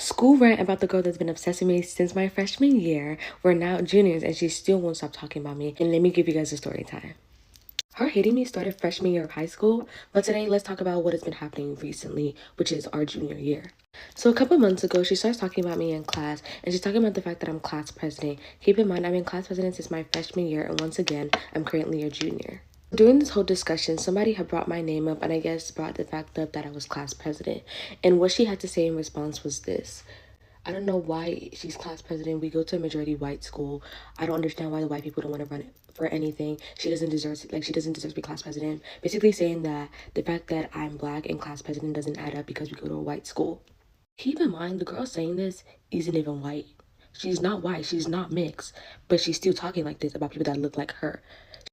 School rant about the girl that's been obsessing me since my freshman year. We're now juniors and she still won't stop talking about me. And let me give you guys a story time. Her hating me started freshman year of high school, but today let's talk about what has been happening recently, which is our junior year. So a couple months ago, she starts talking about me in class, and she's talking about the fact that I'm class president. Keep in mind, I've been class president since my freshman year, and once again, I'm currently a junior. During this whole discussion, somebody had brought my name up, and I guess brought the fact up that I was class president. And what she had to say in response was this. I don't know why she's class president. We go to a majority white school. I don't understand why the white people don't want to run it for anything. She doesn't deserve to be class president. Basically saying that the fact that I'm black and class president doesn't add up because we go to a white school. Keep in mind, the girl saying this isn't even white. She's not white. She's not mixed. But she's still talking like this about people that look like her.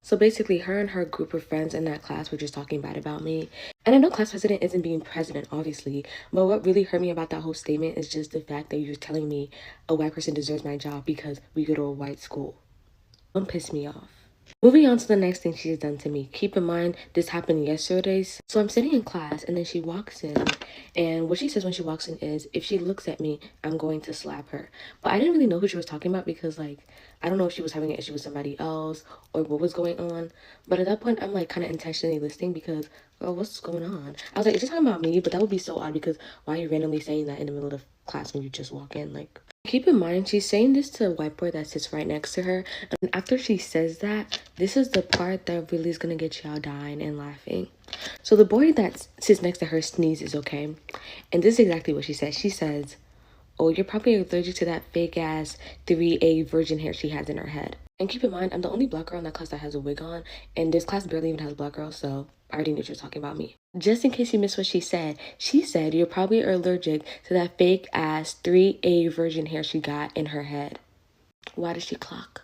So basically, her and her group of friends in that class were just talking bad about me. And I know class president isn't being president, obviously, but what really hurt me about that whole statement is just the fact that you're telling me a white person deserves my job because we go to a white school. Don't piss me off. Moving on to the next thing she's done to me. Keep in mind, this happened yesterday. So I'm sitting in class and then she walks in. And what she says when she walks in is, if she looks at me, I'm going to slap her. But I didn't really know who she was talking about because, like, I don't know if she was having an issue with somebody else or what was going on. But at that point, I'm, like, kind of intentionally listening because, girl, what's going on? I was like, is she talking about me? But that would be so odd because why are you randomly saying that in the middle of class when you just walk in? Like, keep in mind, she's saying this to a white boy that sits right next to her. And after she says that, this is the part that really is going to get y'all dying and laughing. So the boy that sits next to her sneezes, okay? And this is exactly what she says. She says, oh, you're probably allergic to that fake-ass 3A virgin hair she has in her head. And keep in mind, I'm the only black girl in that class that has a wig on. And this class barely even has black girls, so I already knew she was talking about me. Just in case you missed what she said you're probably allergic to that fake-ass 3A virgin hair she got in her head. Why did she clock?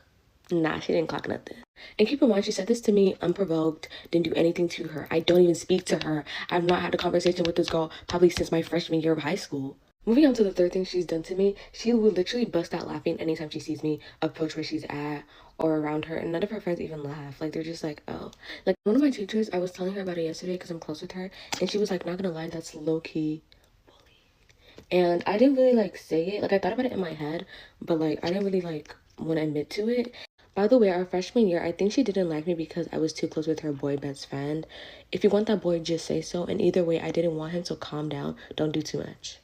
Nah, she didn't clock nothing. And keep in mind, she said this to me unprovoked, didn't do anything to her. I don't even speak to her. I've not had a conversation with this girl probably since my freshman year of high school. Moving on to the third thing she's done to me, she will literally bust out laughing anytime she sees me approach where she's at or around her, and none of her friends even laugh. Like, they're just like, oh. Like, one of my teachers, I was telling her about it yesterday because I'm close with her, and she was like, not gonna lie, that's low-key bullying. And I didn't really, like, say it. Like, I thought about it in my head, but, like, I didn't really, like, want to admit to it. By the way, our freshman year, I think she didn't like me because I was too close with her boy best friend. If you want that boy, just say so. And either way, I didn't want him, so calm down. Don't do too much.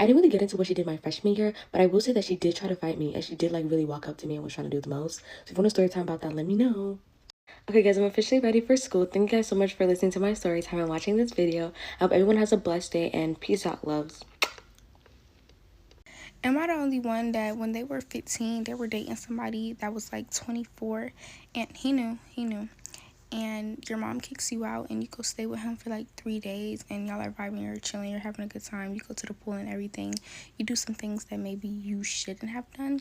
I didn't really get into what she did my freshman year, but I will say that she did try to fight me, and she did, like, really walk up to me and was trying to do the most. So if you want a story time about that, let me know. Okay, guys, I'm officially ready for school. Thank you guys so much for listening to my story time and watching this video. I hope everyone has a blessed day, and peace out, loves. Am I the only one that when they were 15, they were dating somebody that was like 24, and he knew, and your mom kicks you out and you go stay with him for like 3 days and y'all are vibing, you're chilling, you're having a good time, you go to the pool and everything, you do some things that maybe you shouldn't have done,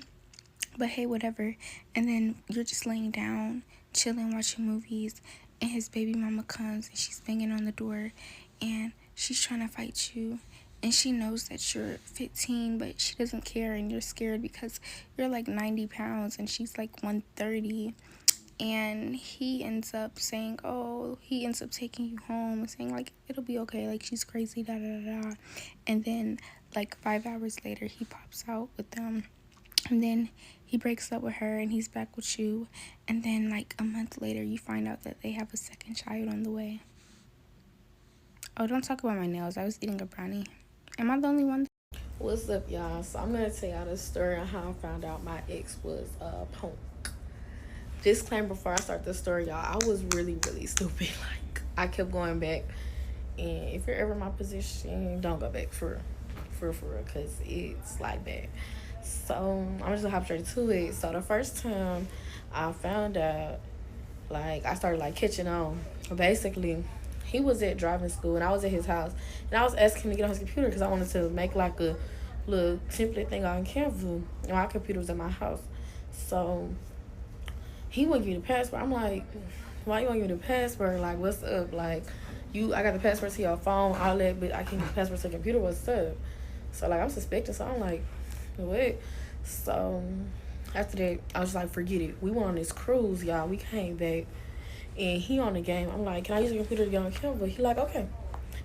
but hey, whatever, and then you're just laying down, chilling, watching movies, and his baby mama comes and she's banging on the door and she's trying to fight you. And she knows that you're 15, but she doesn't care, and you're scared because you're like 90 pounds and she's like 130. And he ends up saying, oh, he ends up taking you home and saying, like, it'll be okay, like, she's crazy, da da da da. And then, like, 5 hours later, he pops out with them. And then he breaks up with her and he's back with you. And then, like, a month later, you find out that they have a second child on the way. Oh, don't talk about my nails. I was eating a brownie. Am I the only one? What's up, y'all? So I'm gonna tell y'all the story on how I found out my ex was a punk. Disclaimer before I start the story, y'all, I was really stupid. Like, I kept going back, and if you're ever in my position, don't go back for real, because it's like that. So I'm just gonna hop straight to it. So the first time I found out, like, I started like catching on. Basically, he was at driving school and I was at his house, and I was asking him to get on his computer because I wanted to make like a little template thing on Canva, and my computer was at my house. So he wouldn't give me the password. I'm like, why you want to give me the password? Like, what's up? Like, I got the password to your phone, all that, but I can't get the password to the computer. What's up? So like, I'm suspecting. So I'm like, what? So after that, I was like, forget it. We went on this cruise, y'all. We came back, and he on the game. I'm like, can I use your computer to get on Canva? He like, okay.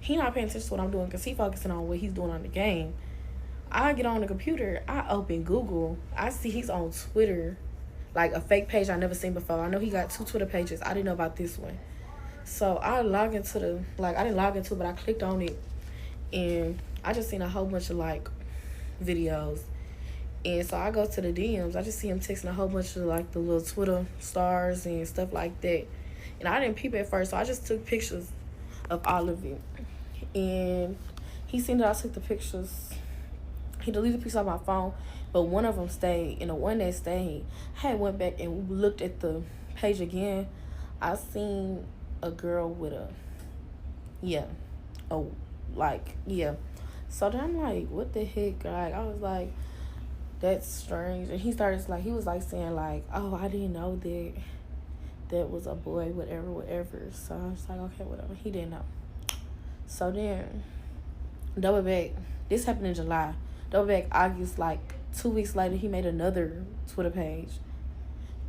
He not paying attention to what I'm doing because he focusing on what he's doing on the game. I get on the computer, I open Google, I see he's on Twitter, like a fake page I never seen before. I know he got 2 Twitter pages. I didn't know about this one. So I log into the, like, I didn't log into it, but I clicked on it, and I just seen a whole bunch of, like, videos. And so I go to the DMs. I just see him texting a whole bunch of, like, the little Twitter stars and stuff like that. And I didn't peep at first, so I just took pictures of all of it. And he seen that I took the pictures. He deleted the pictures off my phone, but one of them stayed. And the one that stayed, I had went back and looked at the page again. I seen a girl with a, So then I'm like, what the heck? Like, I was like, that's strange. And he started, like, he was, like, saying, like, oh, I didn't know that was a boy, whatever. So I was like, okay, whatever. He didn't know. So then, double back, this happened in July. Double back August, like, 2 weeks later, he made another Twitter page.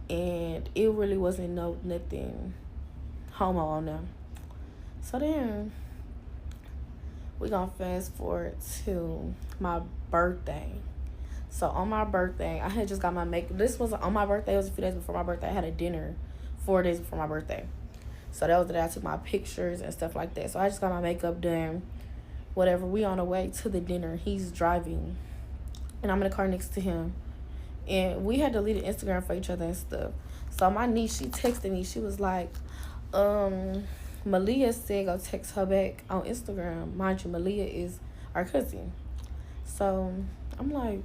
And it really wasn't nothing homo on them. So then, we're going to fast forward to my birthday. So on my birthday, I had just got my makeup. This was on my birthday. It was a few days before my birthday. I had a dinner 4 days before my birthday. So that was the day I took my pictures and stuff like that. So I just got my makeup done. Whatever. We on the way to the dinner. He's driving. And I'm in the car next to him. And we had deleted Instagram for each other and stuff. So my niece, she texted me. She was like, Malia said go text her back on Instagram. Mind you, Malia is our cousin. So I'm like,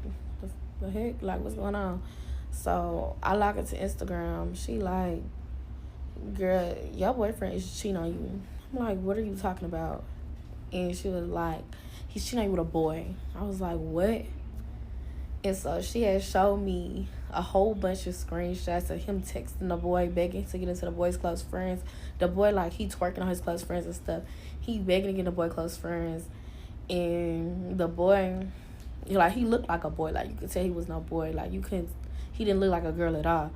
the heck? Like, what's going on? So I log into Instagram. She like, girl, your boyfriend is cheating on you. I'm like, what are you talking about? And she was like, he's cheating on you with a boy. I was like, what? And so she had showed me a whole bunch of screenshots of him texting the boy, begging to get into the boy's close friends. The boy, like, he twerking on his close friends and stuff. He begging to get the boy close friends. And the boy, like, he looked like a boy. Like, you could tell he was no boy. Like, he didn't look like a girl at all.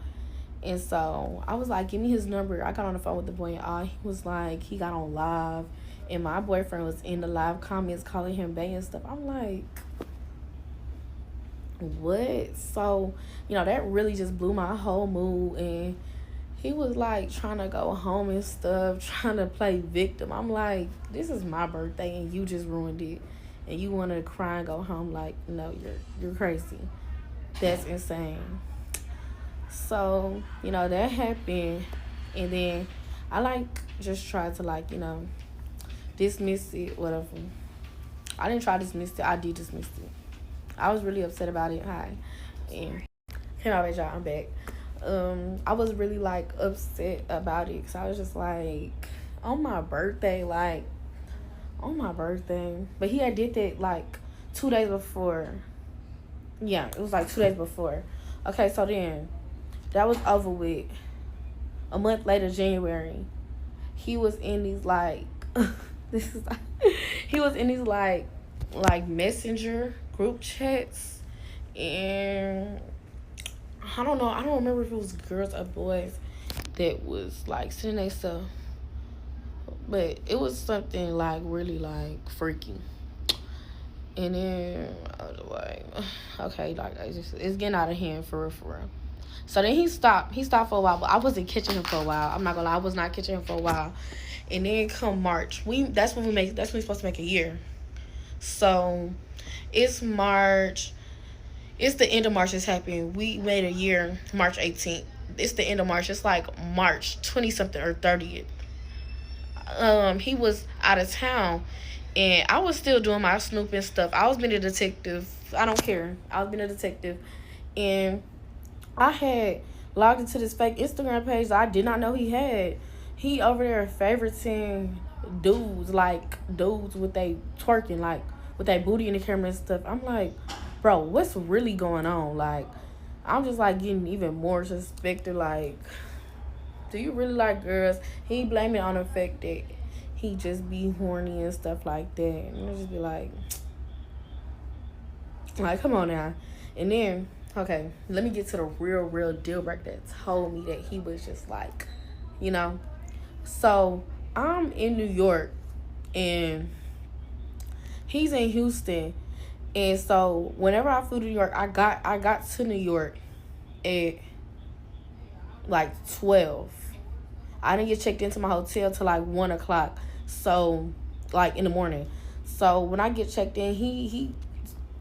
And so I was like, give me his number. I got on the phone with the boy, and all he was like, he got on live. And my boyfriend was in the live comments calling him bae and stuff. I'm like, what? So, that really just blew my whole mood. And he was like trying to go home and stuff, trying to play victim. I'm like, this is my birthday and you just ruined it. And you want to cry and go home? Like, no, you're crazy. That's insane. So, that happened. And then I just tried to dismiss it, whatever. I didn't try to dismiss it. I did dismiss it. I was really upset about it. Hi. And hey, my bad, y'all. I'm back. I was really upset about it because I was just like, on my birthday. But he had did that 2 days before. Yeah, it was 2 days before. Okay, so then that was over with. A month later, January, he was in these he was in these messenger group chats, and I don't remember if it was girls or boys that was sitting next to, but it was something really freaky. And then I was like, okay, it's getting out of hand for real. So then he stopped for a while, but I wasn't catching him for a while. I'm not gonna lie, I was not catching him for a while. And then come March, that's when we're supposed to make a year. So it's March. It's the end of March. It's happening. We made a year March 18th. It's the end of March. It's March 20 something or 30th. He was out of town, and I was still doing my snooping stuff. I was being a detective. I don't care. I was being a detective, and I had logged into this fake Instagram page that I did not know he had. He over there favoriting dudes, dudes with they twerking, with their booty in the camera and stuff. I'm like, bro, what's really going on? I'm just getting even more suspected. Do you really like girls? He blamed it on the fact that he just be horny and stuff like that. And I just be like, come on now. And then, okay, let me get to the real deal breaker that told me that he was just So I'm in New York and he's in Houston, And so whenever I flew to New York, I got to New York at like 12. I didn't get checked into my hotel till like 1 o'clock. So, like in the morning. So when I get checked in, he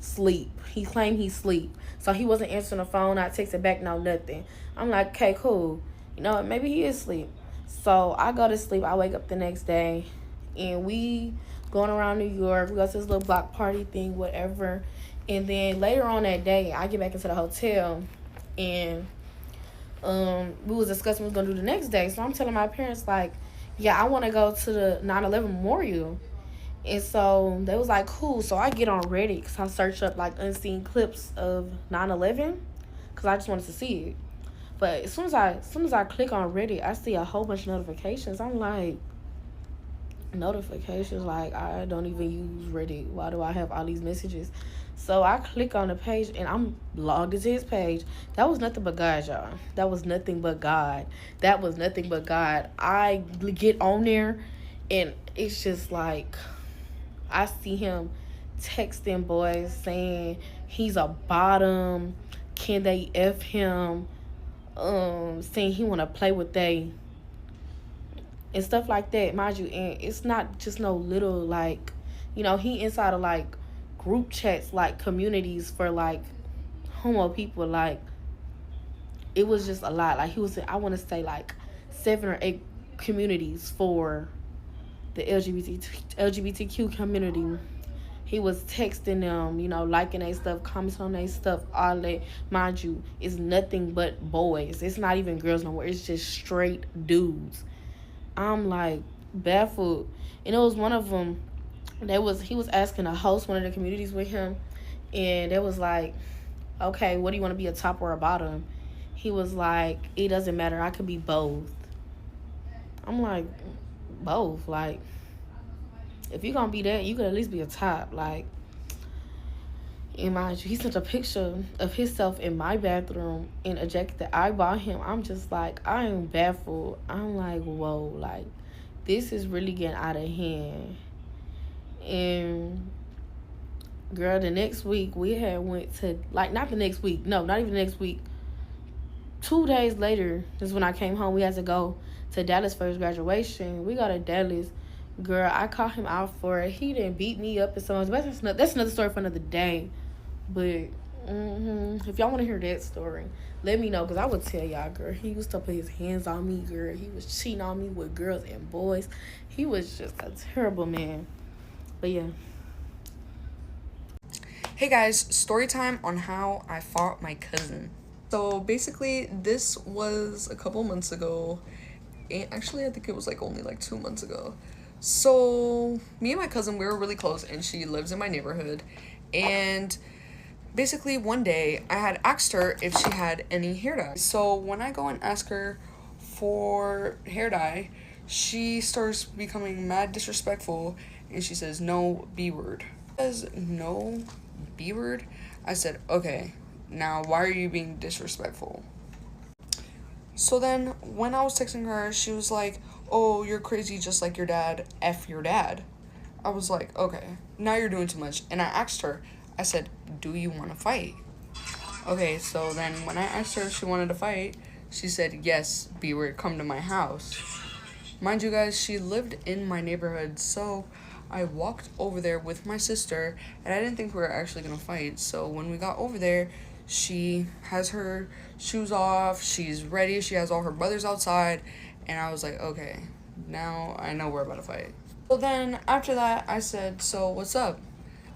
sleep. He claimed he sleep. So he wasn't answering the phone. I texted back, no, nothing. I'm like, okay, cool. You know what? Maybe he is asleep. So I go to sleep. I wake up the next day, and we going around New York. We go to this little block party thing, whatever. And then later on that day, I get back into the hotel, and we was discussing what we was gonna do the next day. So I'm telling my parents like, yeah, I want to go to the 9/11 memorial. And so they was like, cool. So I get on Reddit because I search up like unseen clips of 9/11 because I just wanted to see it. But as soon as I click on Reddit, I see a whole bunch of notifications. I'm like, notifications? Like, I don't even use Reddit. Why do I have all these messages? So I click on the page and I'm logged into his page. That was nothing but God, y'all. That was nothing but God. That was nothing but God. I get on there and it's just like, I see him texting boys saying he's a bottom. Can they F him? Saying he wanna play with they and stuff like that, mind you. And it's not just no little like, he inside of like group chats, like communities for like homo people. Like it was just a lot. Like he was, I want to say like 7 or 8 communities for the LGBTQ community. He was texting them, liking their stuff, commenting on their stuff, all that. Mind you, it's nothing but boys. It's not even girls no more. It's just straight dudes. I'm like baffled. And it was one of them. He was asking to host one of the communities with him, and it was like, okay, what do you want to be, a top or a bottom? He was like, it doesn't matter. I could be both. I'm like, both? Like, if you're gonna be that, you could at least be a top. Like, and mind you, he sent a picture of himself in my bathroom in a jacket that I bought him. I'm just like, I am baffled. I'm like, whoa, like, this is really getting out of hand. And girl, the next week we had went to, like, not the next week, no, not even the next week, 2 days later is when I came home. We had to go to Dallas for his graduation. We got to Dallas. Girl, I called him out for it. He didn't beat me up and so much. But that's another story for another day. But if y'all want to hear that story, let me know, because I would tell y'all, girl. He used to put his hands on me, girl. He was cheating on me with girls and boys. He was just a terrible man. But yeah. Hey guys, story time on how I fought my cousin. So basically, this was a couple months ago. And actually, I think it was like only like 2 months ago. So me and my cousin, we were really close, and she lives in my neighborhood. And basically one day I had asked her if she had any hair dye. So when I go and ask her for hair dye, she starts becoming mad disrespectful, and she says, no B word. Says no B word. I said, okay, now why are you being disrespectful? So then when I was texting her, she was like, oh, you're crazy just like your dad, F your dad. I was like, okay, now you're doing too much. And I asked her, I said, do you want to fight? Okay, so then when I asked her if she wanted to fight, she said, yes, B word, come to my house. Mind you guys, she lived in my neighborhood, so I walked over there with my sister, and I didn't think we were actually gonna fight. So when we got over there, she has her shoes off, she's ready, she has all her brothers outside, and I was like, okay, now I know we're about to fight. So then after that, I said, so what's up?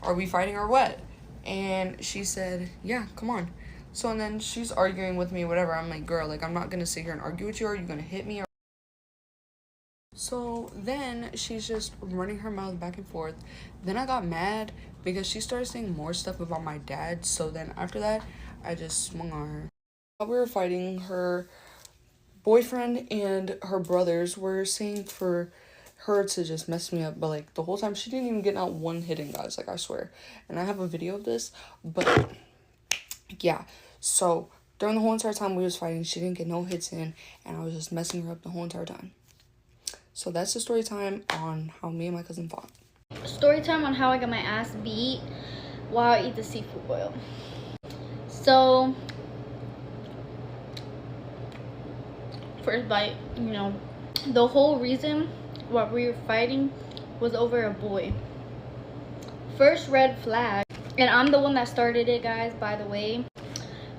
Are we fighting or what? And she said, yeah, come on. So and then she's arguing with me, whatever. I'm like, girl, like, I'm not gonna sit here and argue with you. Are you gonna hit me? So then she's just running her mouth back and forth. Then I got mad because she started saying more stuff about my dad. So then after that, I just swung on her. While we were fighting, her boyfriend and her brothers were saying for her to just mess me up, but like the whole time she didn't even get out one hit in, guys, like I swear. And I have a video of this, but yeah. So during the whole entire time we was fighting, she didn't get no hits in, and I was just messing her up the whole entire time. So that's the story time on how me and my cousin fought. Story time on how I got my ass beat. while I eat the seafood boil. So first bite, you know, the whole reason why we were fighting was over a boy. First red flag, and I'm the one that started it, guys, by the way.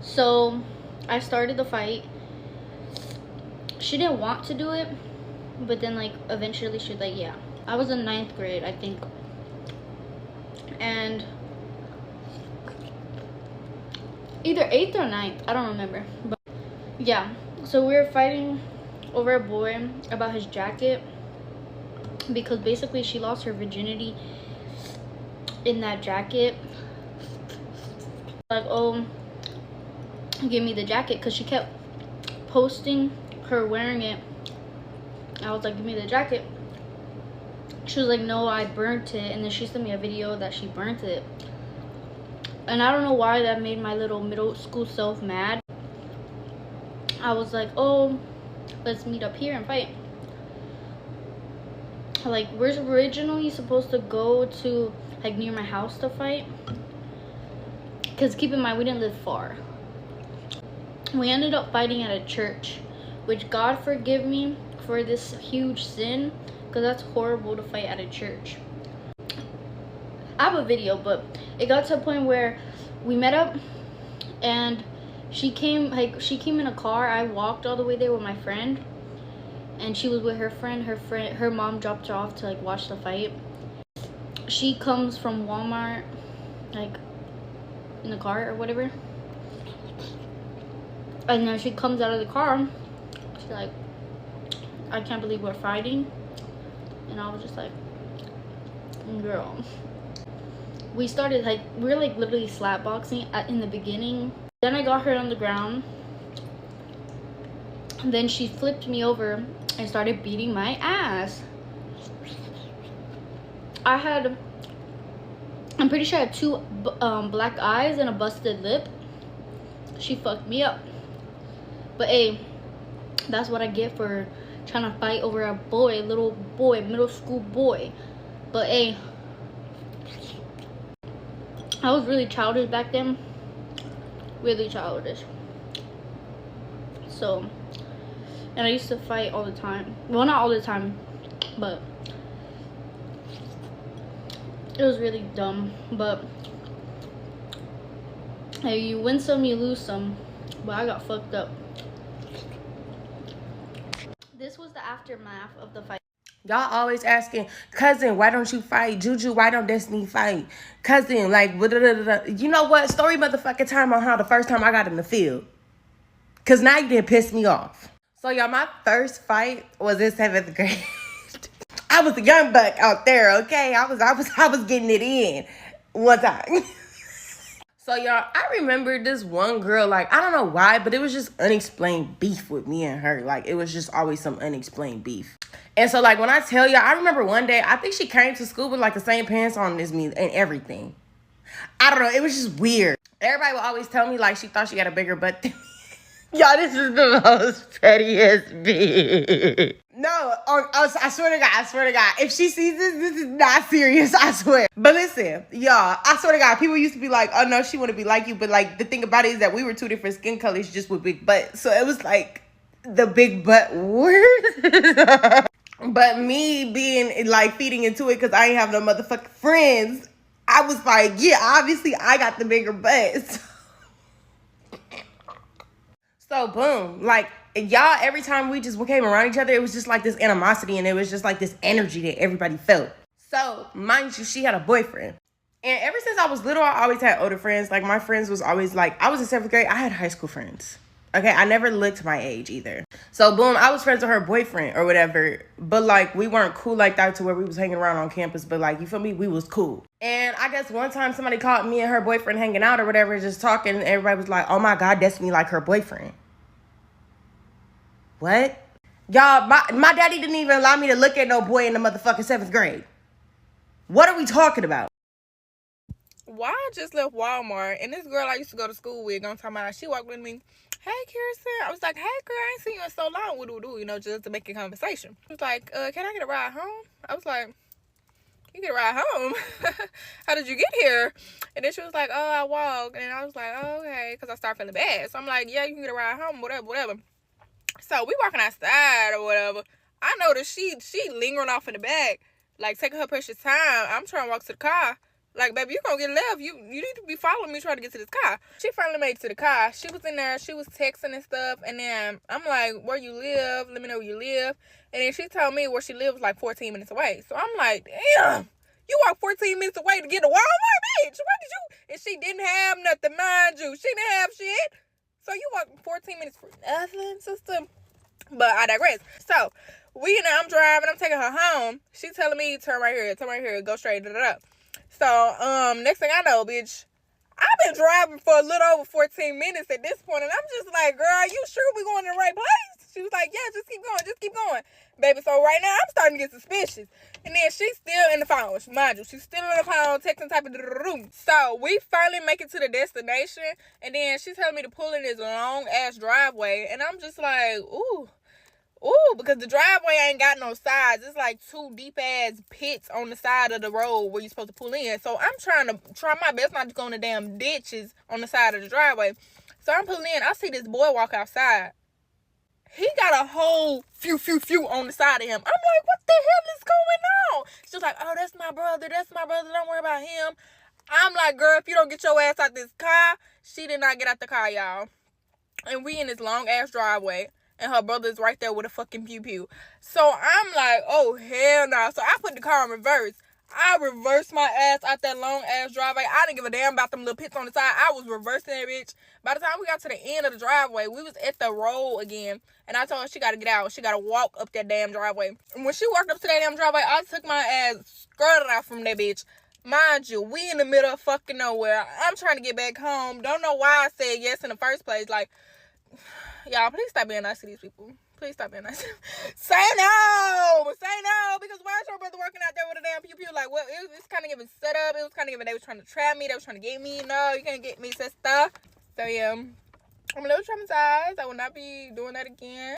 So I started the fight. She didn't want to do it, but then like eventually she's like, yeah. I was in 9th grade, I think, and either 8th or 9th, I don't remember, but yeah. So we were fighting over a boy about his jacket, because basically she lost her virginity in that jacket. Like, oh, give me the jacket, because she kept posting her wearing it. I was like, give me the jacket. She was like, no, I burnt it. And then she sent me a video that she burnt it. And I don't know why that made my little middle school self mad. I was like, oh, let's meet up here and fight. Like, we're originally supposed to go to like near my house to fight, because keep in mind, we didn't live far. We ended up fighting at a church, which God forgive me for this huge sin, because that's horrible to fight at a church. I have a video, but it got to a point where we met up and she came in a car. I walked all the way there with my friend, and she was with her friend. Her mom dropped her off to like watch the fight. She comes from Walmart, like in the car or whatever, and then she comes out of the car. She's like, I can't believe we're fighting. And I was just like, girl. We started like, we were like literally slap boxing in the beginning. Then I got her on the ground. And then she flipped me over and started beating my ass. I'm pretty sure I had 2 black eyes and a busted lip. She fucked me up. But hey, that's what I get for trying to fight over a boy, little boy, middle school boy. But hey, I was really childish back then. Really childish. So, and I used to fight all the time. Well, not all the time, but it was really dumb. But hey, you win some, you lose some. But I got fucked up. This was the aftermath of the fight. Y'all always asking, cousin, why don't you fight? Juju, why don't Destiny fight? Cousin, like, blah, blah, blah, blah. You know what? Story motherfucking time on how the first time I got in the field. Because now you didn't piss me off. So, y'all, my first fight was in 7th grade. I was a young buck out there, okay? I was getting it in one time. So, y'all, I remember this one girl, like, I don't know why, but it was just unexplained beef with me and her. Like, it was just always some unexplained beef. And so, like, when I tell y'all, I remember one day, I think she came to school with, like, the same pants on as me and everything. I don't know. It was just weird. Everybody would always tell me, like, she thought she had a bigger butt than me. Y'all, this is the most pettiest bitch. No, I swear to God. If she sees this is not serious, I swear. But listen, y'all, I swear to God, people used to be like, oh no, she wouldn't be like you. But like, the thing about it is that we were 2 different skin colors just with big butts. So it was like the big butt word. But me being like feeding into it because I ain't have no motherfucking friends, I was like, yeah, obviously I got the bigger butt. So boom, like y'all, every time we just came around each other, it was just like this animosity and it was just like this energy that everybody felt. So mind you, she had a boyfriend. And ever since I was little, I always had older friends. Like my friends was always like, I was in 7th grade, I had high school friends. Okay, I never looked my age either. So boom, I was friends with her boyfriend or whatever. But like, we weren't cool like that to where we was hanging around on campus. But like, you feel me? We was cool. And I guess one time somebody caught me and her boyfriend hanging out or whatever, just talking. And everybody was like, oh my God, that's me like her boyfriend. What? Y'all, my daddy didn't even allow me to look at no boy in the motherfucking 7th grade. What are we talking about? Why I just left Walmart and this girl I used to go to school with, I'm talking about, she walked with me. Hey, Kirsten. I was like, hey, girl, I ain't seen you in so long. You know, just to make a conversation. She was like, can I get a ride home? I was like, you get a ride home. How did you get here? And then she was like, oh, I walked. And I was like, oh, okay, because I started feeling bad. So I'm like, yeah, you can get a ride home, whatever. So we walking outside or whatever. I noticed she lingering off in the back, like taking her precious time. I'm trying to walk to the car. Like, baby, you gonna get left. You need to be following me trying to get to this car. She finally made it to the car. She was in there. She was texting and stuff. And then I'm like, where you live? Let me know where you live. And then she told me where she lives like 14 minutes away. So I'm like, damn, you walk 14 minutes away to get to Walmart, bitch. What did you? And she didn't have nothing, mind you. She didn't have shit. So you walk 14 minutes for nothing, sister. But I digress. So I'm driving. I'm taking her home. She telling me, turn right here, go straight, So, next thing I know, bitch, I've been driving for a little over 14 minutes at this point, and I'm just like, girl, are you sure we going to the right place? She was like, yeah, just keep going. Baby, so right now, I'm starting to get suspicious. And then she's still in the phone. Mind you, she's still in the phone, texting type of room. So, we finally make it to the destination, and then she's telling me to pull in this long-ass driveway, and I'm just like, ooh, because the driveway ain't got no sides. It's like two deep-ass pits on the side of the road where you're supposed to pull in. So I'm trying my best not to go in the damn ditches on the side of the driveway. So I'm pulling in. I see this boy walk outside. He got a whole few on the side of him. I'm like, what the hell is going on? She's like, oh, that's my brother. Don't worry about him. I'm like, girl, if you don't get your ass out this car. She did not get out the car, y'all. And we in this long-ass driveway. And her brother's right there with a fucking pew. So I'm like, oh, hell no. So I put the car in reverse. I reversed my ass out that long-ass driveway. I didn't give a damn about them little pits on the side. I was reversing that bitch. By the time we got to the end of the driveway, we was at the road again. And I told her she got to get out. She got to walk up that damn driveway. And when she walked up to that damn driveway, I took my ass, skirted out from that bitch. Mind you, we in the middle of fucking nowhere. I'm trying to get back home. Don't know why I said yes in the first place. Like, y'all, please stop being nice to these people. Please stop being nice. Say no, because why is your brother working out there with a damn pew? Like, well, it was kind of giving set up. It was kind of giving, they was trying to trap me. They was trying to get me. No, you can't get me, sister. So, yeah, I'm a little traumatized. I will not be doing that again.